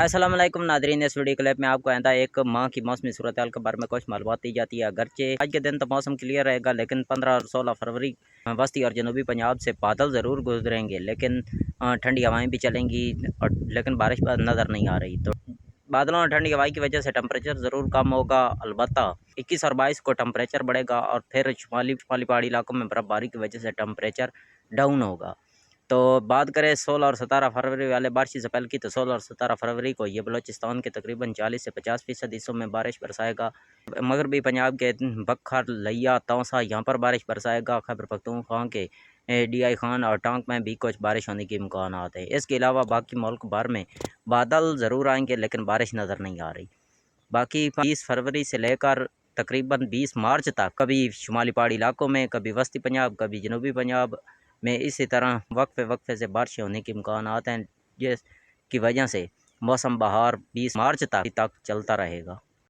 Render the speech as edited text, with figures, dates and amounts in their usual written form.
السلام علیکم ناظرین، اس ویڈیو کلپ میں آپ کو آئندہ ایک ماہ کی موسمی صورتحال کے بارے میں کچھ معلومات دی جاتی ہے۔ اگرچہ آج کے دن تو موسم کلیئر رہے گا، لیکن 15 اور 16 فروری وسطی اور جنوبی پنجاب سے بادل ضرور گزریں گے، لیکن ٹھنڈی ہوائیں بھی چلیں گی، لیکن بارش نظر نہیں آ رہی۔ تو بادلوں اور ٹھنڈی ہوائی کی وجہ سے ٹمپریچر ضرور کم ہوگا، البتہ 21 اور 22 کو ٹمپریچر بڑھے گا، اور پھر شمالی پہاڑی علاقوں میں برف باری کی وجہ سے ٹمپریچر ڈاؤن ہوگا۔ تو بات کریں 16 اور 17 فروری والے بارشی سپیل کی، تو 16 اور 17 فروری کو یہ بلوچستان کے تقریباً 40 سے 50% حصوں میں بارش برسائے گا۔ مغربی پنجاب کے بکھر، لیا، توسا یہاں پر بارش برسائے گا۔ خیبر پختونخوا کے ڈی آئی خان اور ٹانک میں بھی کچھ بارش ہونے کے امکانات ہیں۔ اس کے علاوہ باقی ملک بھر میں بادل ضرور آئیں گے، لیکن بارش نظر نہیں آ رہی۔ باقی 20 فروری سے لے کر تقریباً 20 مارچ تک کبھی شمالی پہاڑی علاقوں میں، کبھی وسطی پنجاب، کبھی جنوبی پنجاب میں اسی طرح وقفے سے بارشیں ہونے کے امکانات ہیں، جس کی وجہ سے موسم بہار 20 مارچ تک چلتا رہے گا۔